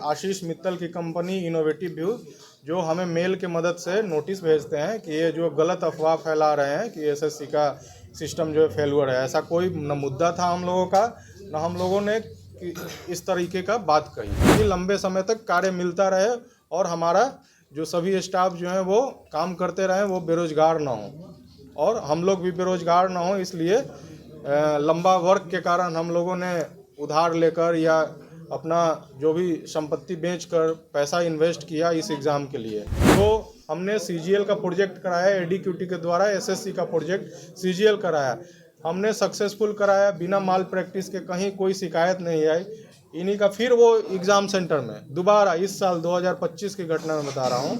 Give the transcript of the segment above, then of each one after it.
आशीष मित्तल की company innovative view, जो हमें मेल के मदद से नोटिस भेजते हैं कि ये जो गलत अफवाह फैला रहे हैं कि एसएससी का सिस्टम जो है फेलुअर है। ऐसा कोई न मुद्दा था हम लोगों का, न हम लोगों ने इस तरीके का बात कही कि लंबे समय तक कार्य मिलता रहे और हमारा जो सभी स्टाफ जो है वो काम करते रहे, वो बेरोजगार ना हो और हम लोग भी बेरोजगार ना हो। इसलिए लंबा वर्क के कारण हम लोगों ने उधार लेकर या अपना जो भी संपत्ति बेचकर पैसा इन्वेस्ट किया इस एग्ज़ाम के लिए। तो हमने सीजीएल का प्रोजेक्ट कराया, एडीक्यूटी के द्वारा एसएससी का प्रोजेक्ट सीजीएल कराया, हमने सक्सेसफुल कराया, बिना माल प्रैक्टिस के कहीं कोई शिकायत नहीं आई। इन्हीं का फिर वो एग्ज़ाम सेंटर में दोबारा इस साल 2025 की घटना में बता रहा हूँ।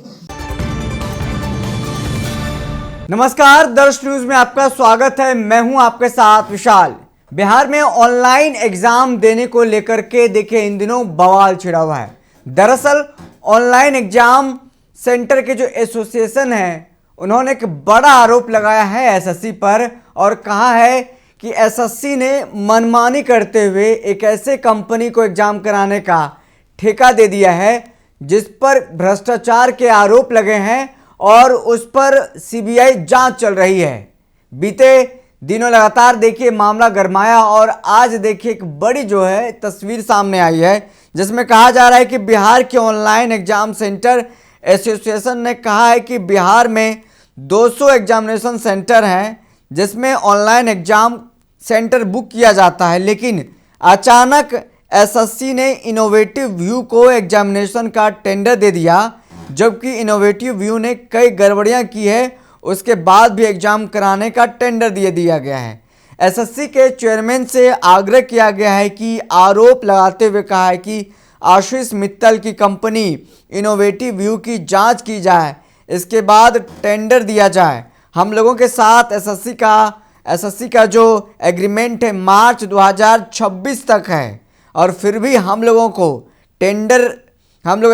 नमस्कार, दर्श न्यूज में आपका स्वागत है। मैं हूं आपके साथ विशाल। बिहार में ऑनलाइन एग्जाम देने को लेकर के देखिए इन दिनों बवाल छिड़ा हुआ है। दरअसल ऑनलाइन एग्जाम सेंटर के जो एसोसिएशन है उन्होंने एक बड़ा आरोप लगाया है एसएससी पर और कहा है कि एसएससी ने मनमानी करते हुए एक ऐसे कंपनी को एग्जाम कराने का ठेका दे दिया है जिस पर भ्रष्टाचार के आरोप लगे हैं और उस पर सीबीआई जांच चल रही है। बीते दिनों लगातार देखिए मामला गरमाया और आज देखिए एक बड़ी जो है तस्वीर सामने आई है जिसमें कहा जा रहा है कि बिहार के ऑनलाइन एग्जाम सेंटर एसोसिएशन ने कहा है कि बिहार में 200 एग्जामिनेशन सेंटर हैं जिसमें ऑनलाइन एग्जाम सेंटर बुक किया जाता है, लेकिन अचानक एसएससी ने इनोवेटिव व्यू को एग्जामिनेशन का टेंडर दे दिया, जबकि इनोवेटिव व्यू ने कई गड़बड़ियां की है। उसके बाद भी एग्जाम कराने का टेंडर दिया गया है। एसएससी के चेयरमैन से आग्रह किया गया है कि आरोप लगाते हुए कहा है कि आशीष मित्तल की कंपनी इनोवेटिव व्यू की जांच की जाए, इसके बाद टेंडर दिया जाए। हम लोगों के साथ एसएससी का जो एग्रीमेंट है मार्च 2026 तक है और फिर भी हम लोग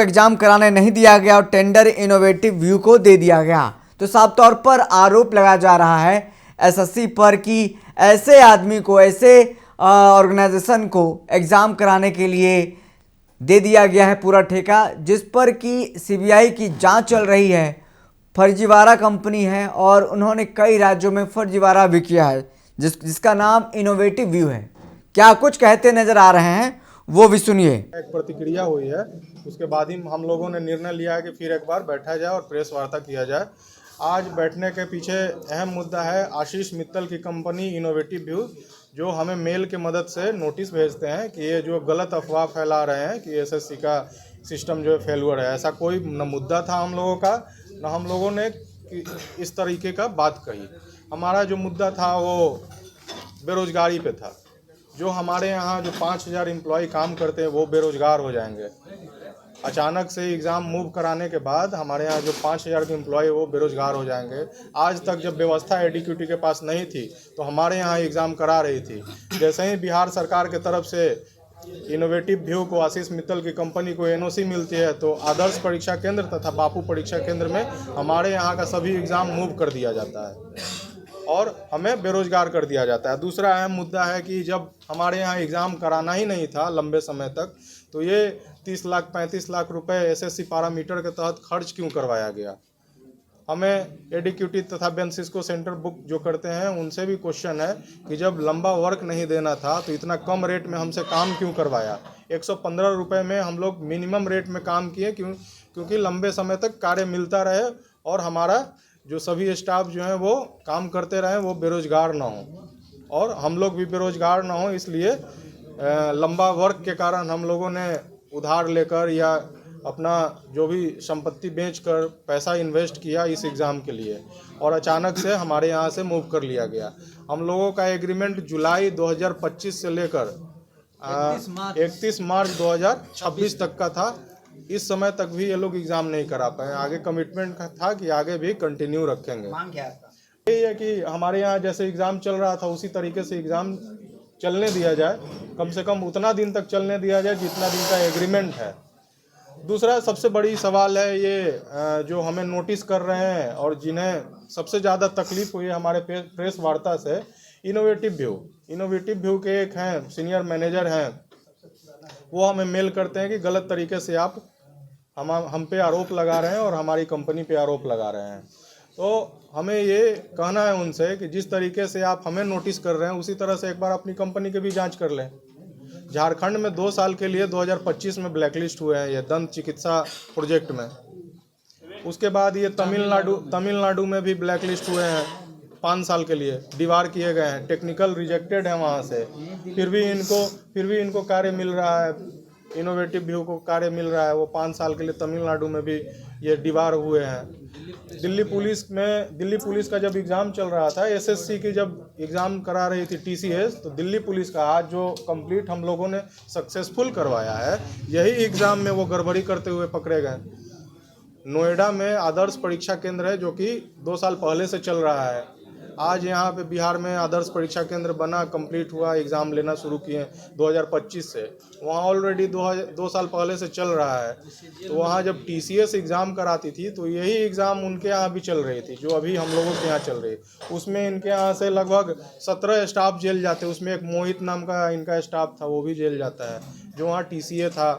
एग्जाम कराने नहीं दिया गया और टेंडर इनोवेटिव व्यू को दे दिया गया। तो साफ तौर पर आरोप लगाया जा रहा है एसएससी पर कि ऐसे आदमी को, ऐसे ऑर्गेनाइजेशन को एग्जाम कराने के लिए दे दिया गया है पूरा ठेका, जिस पर कि सीबीआई की जांच चल रही है। फर्जीवाड़ा कंपनी है और उन्होंने कई राज्यों में फर्जीवाड़ा भी किया है जिसका नाम इनोवेटिव व्यू है। क्या कुछ कहते नजर आ रहे हैं वो भी सुनिए। एक प्रतिक्रिया हुई है, उसके बाद ही हम लोगों ने निर्णय लिया है कि फिर एक बार बैठा जाए और प्रेस वार्ता किया जाए। आज बैठने के पीछे अहम मुद्दा है आशीष मित्तल की कंपनी इनोवेटिव व्यू, जो हमें मेल के मदद से नोटिस भेजते हैं कि ये जो गलत अफवाह फैला रहे हैं कि एसएससी का सिस्टम जो है फेलुअर है। ऐसा कोई न मुद्दा था हम लोगों का, न हम लोगों ने इस तरीके का बात कही। हमारा जो मुद्दा था वो बेरोजगारी पे था। जो हमारे यहाँ जो 5000 एम्प्लॉय काम करते हैं वो बेरोजगार हो जाएंगे। अचानक से एग्ज़ाम मूव कराने के बाद हमारे यहाँ जो 5000 के एम्प्लॉय वो बेरोजगार हो जाएंगे। आज तक जब व्यवस्था एडीक्यूटी के पास नहीं थी तो हमारे यहाँ एग्ज़ाम करा रही थी। जैसे ही बिहार सरकार के तरफ से इनोवेटिव व्यू को, आशीष मित्तल की कंपनी को एनओसी मिलती है तो आदर्श परीक्षा केंद्र तथा बापू परीक्षा केंद्र में हमारे यहाँ का सभी एग्ज़ाम मूव कर दिया जाता है और हमें बेरोजगार कर दिया जाता है। दूसरा अहम मुद्दा है कि जब हमारे यहाँ एग्ज़ाम कराना ही नहीं था लंबे समय तक, तो ये 30 लाख 35 लाख रुपए एसएससी पैरामीटर के तहत खर्च क्यों करवाया गया। हमें एडीक्यूटी तथा बेंसिस्को सेंटर बुक जो करते हैं उनसे भी क्वेश्चन है कि जब लंबा वर्क नहीं देना था तो इतना कम रेट में हमसे काम क्यों करवाया। 115 रुपये में हम लोग मिनिमम रेट में काम किए क्योंकि लंबे समय तक कार्य मिलता रहे और हमारा जो सभी स्टाफ जो हैं वो काम करते रहें, वो बेरोजगार ना हो और हम लोग भी बेरोजगार ना हो। इसलिए लंबा वर्क के कारण हम लोगों ने उधार लेकर या अपना जो भी संपत्ति बेचकर पैसा इन्वेस्ट किया इस एग्ज़ाम के लिए और अचानक से हमारे यहाँ से मूव कर लिया गया। हम लोगों का एग्रीमेंट जुलाई 2025 से लेकर 31 मार्च 2026 तक का था। इस समय तक भी ये लोग एग्ज़ाम नहीं करा पाए। आगे कमिटमेंट था कि आगे भी कंटिन्यू रखेंगे। यही है कि हमारे यहाँ जैसे एग्ज़ाम चल रहा था उसी तरीके से एग्ज़ाम चलने दिया जाए, कम से कम उतना दिन तक चलने दिया जाए जितना दिन का एग्रीमेंट है। दूसरा सबसे बड़ी सवाल है ये जो हमें नोटिस कर रहे हैं और जिन्हें सबसे ज़्यादा तकलीफ हुई है हमारे प्रेस वार्ता से, इनोवेटिव व्यू के एक हैं सीनियर मैनेजर हैं, वो हमें मेल करते हैं कि गलत तरीके से आप हम पे आरोप लगा रहे हैं और हमारी कंपनी पे आरोप लगा रहे हैं। तो हमें ये कहना है उनसे कि जिस तरीके से आप हमें नोटिस कर रहे हैं उसी तरह से एक बार अपनी कंपनी की भी जांच कर लें। झारखंड में 2 साल के लिए 2025 में ब्लैकलिस्ट हुए हैं ये दंत चिकित्सा प्रोजेक्ट में। उसके बाद ये तमिलनाडु में भी ब्लैकलिस्ट हुए हैं 5 साल के लिए, दीवार किए गए हैं, टेक्निकल रिजेक्टेड है वहाँ से। फिर भी इनको कार्य मिल रहा है, इनोवेटिव व्यू को कार्य मिल रहा है। वो 5 साल के लिए तमिलनाडु में भी ये दीवार हुए हैं। दिल्ली पुलिस का जब एग्ज़ाम चल रहा था, एसएससी की जब एग्ज़ाम करा रही थी टीसीएस, तो दिल्ली पुलिस का आज जो कंप्लीट हम लोगों ने सक्सेसफुल करवाया है, यही एग्ज़ाम में वो गड़बड़ी करते हुए पकड़े गए। नोएडा में आदर्श परीक्षा केंद्र है जो कि 2 साल पहले से चल रहा है। आज यहाँ पे बिहार में आदर्श परीक्षा केंद्र बना, कंप्लीट हुआ, एग्ज़ाम लेना शुरू किए 2025 से। वहाँ ऑलरेडी 2 साल पहले से चल रहा है। तो वहाँ जब टीसीएस एग्ज़ाम कराती थी तो यही एग्ज़ाम उनके यहाँ भी चल रही थी, जो अभी हम लोगों के यहाँ चल रही है। उसमें इनके यहाँ से लगभग 17 स्टाफ जेल जाते हैं। उसमें एक मोहित नाम का इनका स्टाफ था, वो भी जेल जाता है। जो वहाँ टीसीए था,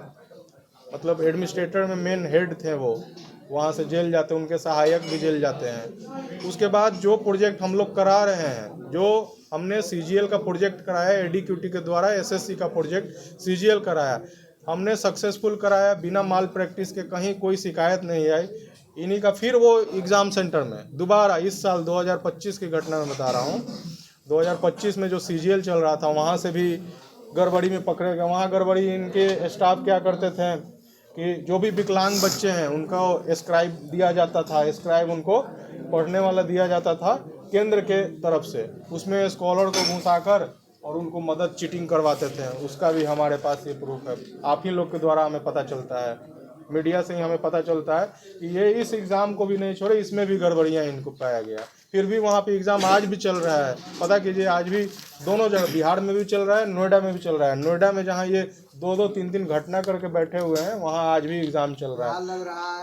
मतलब एडमिनिस्ट्रेटर में मेन हेड थे, वो वहाँ से जेल जाते हैं। उनके सहायक भी जेल जाते हैं। उसके बाद जो प्रोजेक्ट हम लोग करा रहे हैं, जो हमने सीजीएल का प्रोजेक्ट कराया, एडीक्यूटी के द्वारा एसएससी का प्रोजेक्ट सीजीएल कराया, हमने सक्सेसफुल कराया, बिना माल प्रैक्टिस के, कहीं कोई शिकायत नहीं आई। इन्हीं का फिर वो एग्ज़ाम सेंटर में दोबारा इस साल 2025 की घटना में बता रहा हूँ, 2025 में जो सीजीएल चल रहा था वहाँ से भी गड़बड़ी में पकड़े गए। वहाँ गड़बड़ी, इनके स्टाफ क्या करते थे कि जो भी विकलांग बच्चे हैं उनको स्क्राइब दिया जाता था, स्क्राइब उनको पढ़ने वाला दिया जाता था केंद्र के तरफ से। उसमें स्कॉलर को घुसाकर और उनको मदद चीटिंग करवाते थे। उसका भी हमारे पास ये प्रूफ है। आप ही लोग के द्वारा हमें पता चलता है, मीडिया से ही हमें पता चलता है कि ये इस एग्ज़ाम को भी नहीं छोड़े, इसमें भी गड़बड़ियाँ इनको पाया गया। फिर भी वहाँ पे एग्ज़ाम आज भी चल रहा है। पता कीजिए, आज भी दोनों जगह, बिहार में भी चल रहा है, नोएडा में भी चल रहा है। नोएडा में जहाँ ये 2-2, 3-3 घटना करके बैठे हुए हैं, वहाँ आज भी एग्ज़ाम चल रहा है।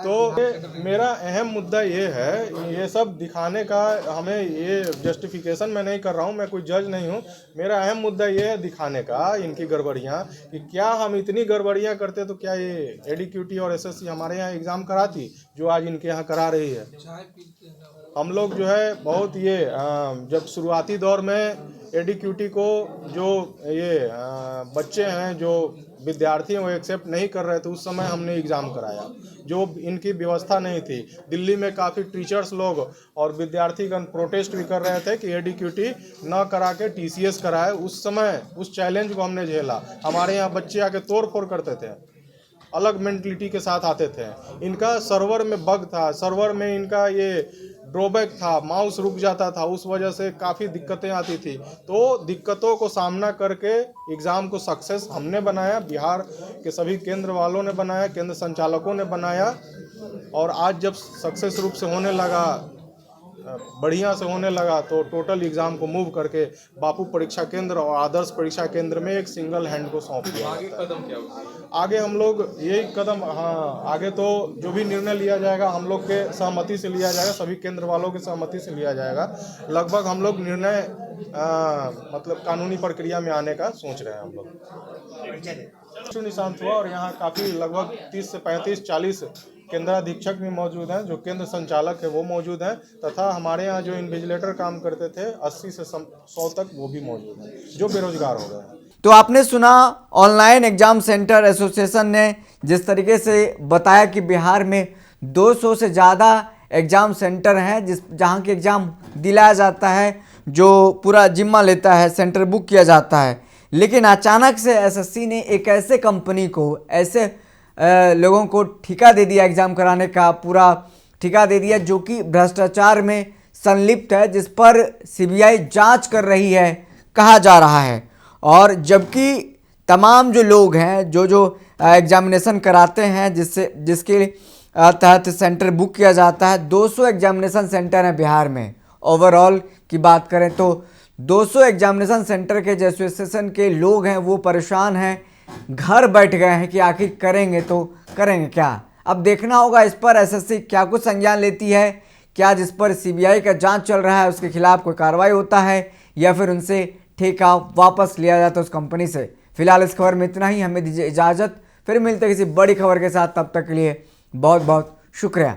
तो मेरा अहम मुद्दा ये है, ये सब दिखाने का, हमें ये जस्टिफिकेशन मैं नहीं कर रहा हूँ, मैं कोई जज नहीं हूँ। मेरा अहम मुद्दा ये है दिखाने का इनकी गड़बड़ियाँ, कि क्या हम इतनी गड़बड़ियाँ करते तो क्या ये एडीक्यूटी और एसएससी हमारे यहाँ एग्ज़ाम कराती, जो आज इनके यहाँ करा रही है। हम लोग जो है बहुत ये जब शुरुआती दौर में एडीक्यूटी को जो ये बच्चे हैं, जो विद्यार्थी हैं, वो एक्सेप्ट नहीं कर रहे थे, उस समय हमने एग्ज़ाम कराया। जो इनकी व्यवस्था नहीं थी, दिल्ली में काफ़ी टीचर्स लोग और विद्यार्थीगण प्रोटेस्ट भी कर रहे थे कि एडीक्यूटी न करा के टीसीएस कराए। उस समय उस चैलेंज को हमने झेला। हमारे यहाँ बच्चे आके तोड़ फोड़ करते थे, अलग मेंटलिटी के साथ आते थे। इनका सर्वर में बग था, सर्वर में इनका ये ड्रॉबैक था, माउस रुक जाता था, उस वजह से काफ़ी दिक्कतें आती थी। तो दिक्कतों को सामना करके एग्ज़ाम को सक्सेस हमने बनाया, बिहार के सभी केंद्र वालों ने बनाया, केंद्र संचालकों ने बनाया। और आज जब सक्सेस रूप से होने लगा, बढ़िया से होने लगा, तो टोटल एग्ज़ाम को मूव करके बापू परीक्षा केंद्र और आदर्श परीक्षा केंद्र में एक सिंगल हैंड को सौंप दिया। आगे कदम क्या होगा? आगे हम लोग यही कदम, आगे तो जो भी निर्णय लिया जाएगा हम लोग के सहमति से लिया जाएगा, सभी केंद्र वालों के सहमति से लिया जाएगा। लगभग हम लोग निर्णय मतलब कानूनी प्रक्रिया में आने का सोच रहे हैं हम लोग। निशांत हुआ और यहाँ काफ़ी लगभग 30 से 35-40 केंद्राधीक्षक भी मौजूद हैं, जो केंद्र संचालक है वो मौजूद हैं, तथा हमारे यहाँ जो इन्विजिलेटर काम करते थे 80 से 100 तक, वो भी मौजूद हैं, जो बेरोजगार हो गए हैं। तो आपने सुना ऑनलाइन एग्जाम सेंटर एसोसिएशन ने जिस तरीके से बताया कि बिहार में 200 से ज़्यादा एग्ज़ाम सेंटर हैं जहाँ के एग्ज़ाम दिलाया जाता है, जो पूरा जिम्मा लेता है, सेंटर बुक किया जाता है। लेकिन अचानक से एसएससी ने एक ऐसे कंपनी को, ऐसे लोगों को ठेका दे दिया, एग्ज़ाम कराने का पूरा ठेका दे दिया, जो कि भ्रष्टाचार में संलिप्त है, जिस पर सीबीआई जांच कर रही है कहा जा रहा है। और जबकि तमाम जो लोग हैं, जो एग्जामिनेशन कराते हैं, जिसके तहत सेंटर बुक किया जाता है, 200 एग्जामिनेशन सेंटर हैं बिहार में। ओवरऑल की बात करें तो 200 एग्जामिनेशन सेंटर के जो एसोसिएशन के लोग हैं वो परेशान हैं, घर बैठ गए हैं कि आखिर करेंगे तो करेंगे क्या। अब देखना होगा इस पर एसएससी क्या कुछ संज्ञान लेती है, क्या जिस पर सीबीआई का जांच चल रहा है उसके खिलाफ कोई कार्रवाई होता है, या फिर उनसे ठेका वापस लिया जाता है उस कंपनी से। फिलहाल इस खबर में इतना ही, हमें दीजिए इजाज़त, फिर मिलते हैं किसी बड़ी खबर के साथ। तब तक के लिए बहुत बहुत शुक्रिया।